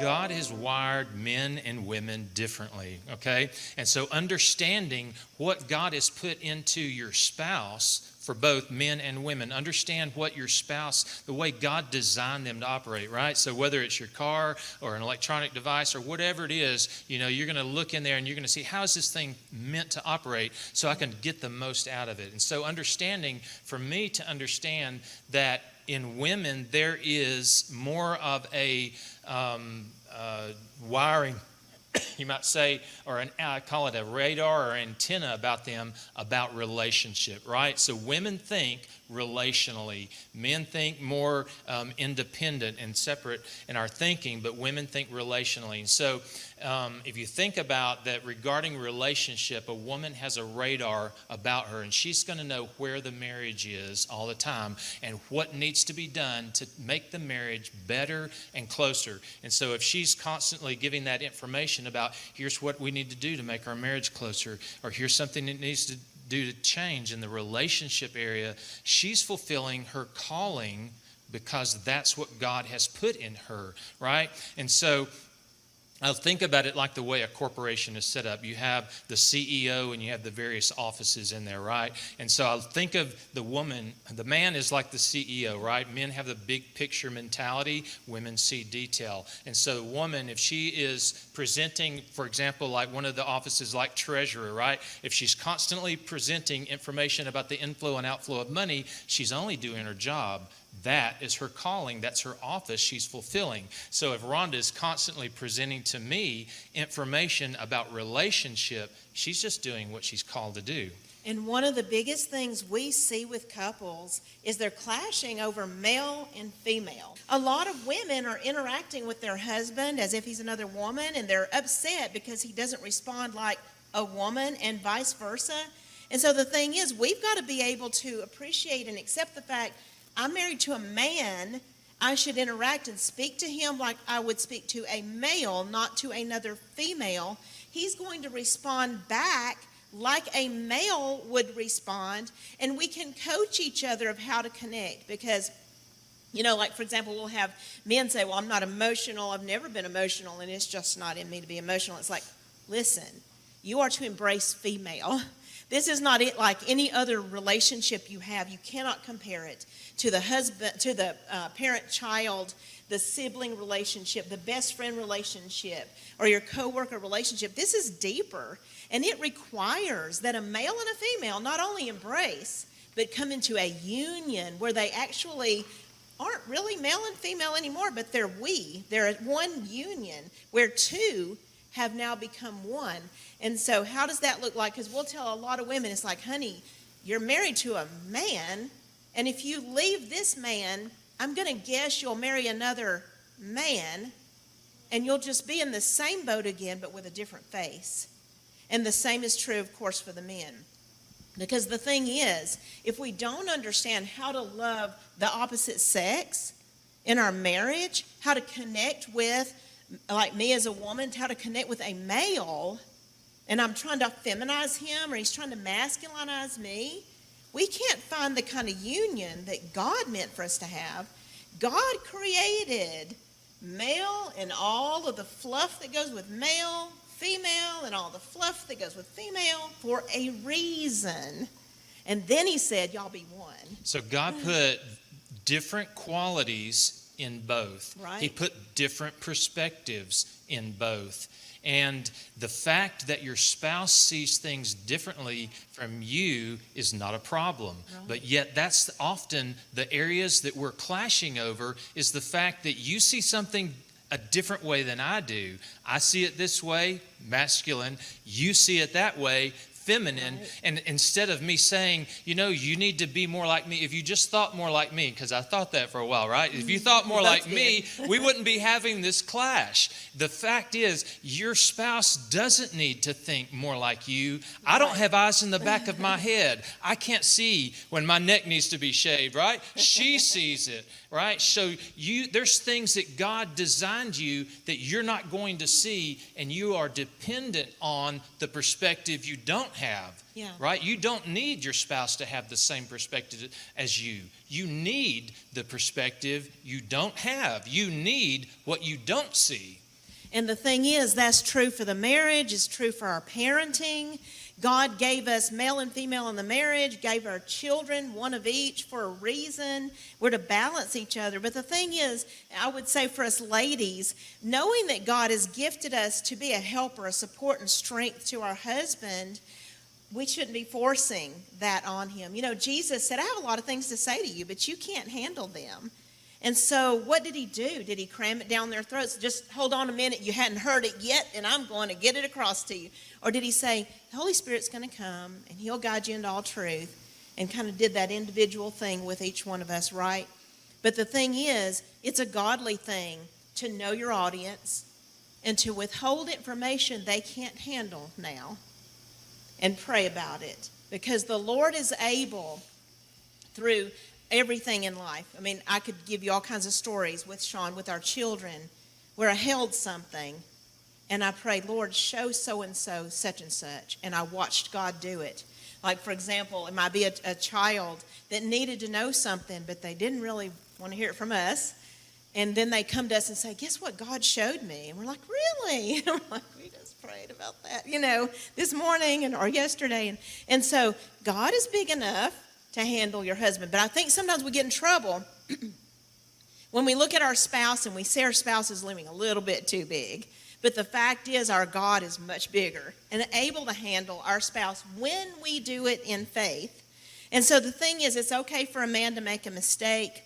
God has wired men and women differently, okay? And so understanding what God has put into your spouse for both men and women. Understand what your spouse, the way God designed them to operate, right? So whether it's your car or an electronic device or whatever it is, you're going to look in there and you're going to see, how is this thing meant to operate so I can get the most out of it? And so understanding, for me to understand that in women there is more of a wiring, you might say, or I call it a radar or antenna about them, about relationship, right? So women think relationally. Men think more independent and separate in our thinking, but women think relationally. And so if you think about that regarding relationship, a woman has a radar about her, and she's going to know where the marriage is all the time and what needs to be done to make the marriage better and closer. And so if she's constantly giving that information about, here's what we need to do to make our marriage closer, or here's something that needs to do to change in the relationship area, she's fulfilling her calling because that's what God has put in her, right? And so I'll think about it like the way a corporation is set up. You have the CEO and you have the various offices in there, right? And so I'll think of the woman, the man is like the CEO, right? Men have the big picture mentality, women see detail. And so the woman, if she is presenting, for example, like one of the offices like treasurer, right? If she's constantly presenting information about the inflow and outflow of money, she's only doing her job. That is her calling. That's her office she's fulfilling. So if Rhonda is constantly presenting to me information about relationship, she's just doing what she's called to do. And one of the biggest things we see with couples is they're clashing over male and female. A lot of women are interacting with their husband as if he's another woman, and they're upset because he doesn't respond like a woman and vice versa. And so the thing is, we've got to be able to appreciate and accept the fact, I'm married to a man, I should interact and speak to him like I would speak to a male, not to another female. He's going to respond back like a male would respond, and we can coach each other of how to connect because, like for example, we'll have men say, well, I'm not emotional, I've never been emotional, and it's just not in me to be emotional. It's like, listen, you are to embrace female. This is not it like any other relationship you have. You cannot compare it to the husband, to the parent-child, the sibling relationship, the best friend relationship, or your coworker relationship. This is deeper, and it requires that a male and a female not only embrace, but come into a union where they actually aren't really male and female anymore, but they're one union where two have now become one. And so how does that look like? Because we'll tell a lot of women, it's like, honey, you're married to a man, and if you leave this man, I'm going to guess you'll marry another man, and you'll just be in the same boat again, but with a different face. And the same is true, of course, for the men. Because the thing is, if we don't understand how to love the opposite sex in our marriage, how to connect with, like me as a woman, how to connect with a male, and I'm trying to feminize him or he's trying to masculinize me, we can't find the kind of union that God meant for us to have. God created male and all of the fluff that goes with male, female, and all the fluff that goes with female for a reason. And then he said, y'all be one. So God put different qualities in both. Right. He put different perspectives in both. And the fact that your spouse sees things differently from you is not a problem. Right. But yet that's often the areas that we're clashing over, is the fact that you see something a different way than I do. I see it this way, masculine. You see it that way, feminine. Right. And instead of me saying, you need to be more like me, if you just thought more like me, because I thought that for a while, right? If you thought more like me, we wouldn't be having this clash. The fact is, your spouse doesn't need to think more like you. I don't have eyes in the back of my head. I can't see when my neck needs to be shaved, right? She sees it, right? So there's things that God designed you that you're not going to see, and you are dependent on the perspective you don't have, right? You don't need your spouse to have the same perspective as you. You need the perspective you don't have. You need what you don't see. And the thing is, that's true for the marriage, it's true for our parenting. God gave us male and female in the marriage, gave our children one of each for a reason. We're to balance each other. But the thing is, I would say for us ladies, knowing that God has gifted us to be a helper, a support, and strength to our husband, we shouldn't be forcing that on him. You know, Jesus said, I have a lot of things to say to you, but you can't handle them. And so what did he do? Did he cram it down their throats? Just hold on a minute, you hadn't heard it yet, and I'm going to get it across to you. Or did he say, the Holy Spirit's going to come, and he'll guide you into all truth, and kind of did that individual thing with each one of us, right? But the thing is, it's a godly thing to know your audience and to withhold information they can't handle now and pray about it. Because the Lord is able through everything in life. I mean, I could give you all kinds of stories with Sean, with our children, where I held something and I prayed, Lord, show so-and-so such and such. And I watched God do it. Like, for example, it might be a child that needed to know something, but they didn't really want to hear it from us. And then they come to us and say, guess what God showed me? And we're like, really? And we're like, we just prayed about that, this morning or yesterday. And so God is big enough to handle your husband. But I think sometimes we get in trouble when we look at our spouse and we say our spouse is living a little bit too big. But the fact is our God is much bigger and able to handle our spouse when we do it in faith. And so the thing is, it's okay for a man to make a mistake.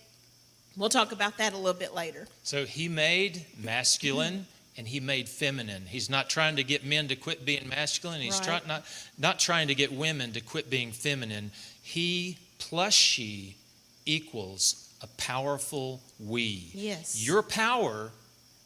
We'll talk about that a little bit later. So he made masculine and he made feminine. He's not trying to get men to quit being masculine. He's Right. not trying to get women to quit being feminine. He plus she equals a powerful we. Yes. Your power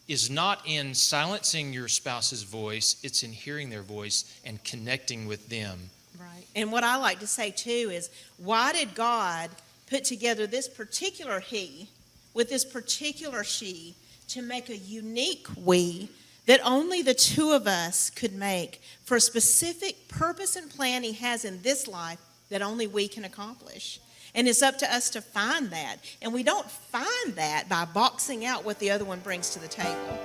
is not in silencing your spouse's voice. It's in hearing their voice and connecting with them. Right. And what I like to say too is, why did God put together this particular he with this particular she to make a unique we that only the two of us could make for a specific purpose and plan he has in this life that only we can accomplish? And it's up to us to find that. And we don't find that by boxing out what the other one brings to the table.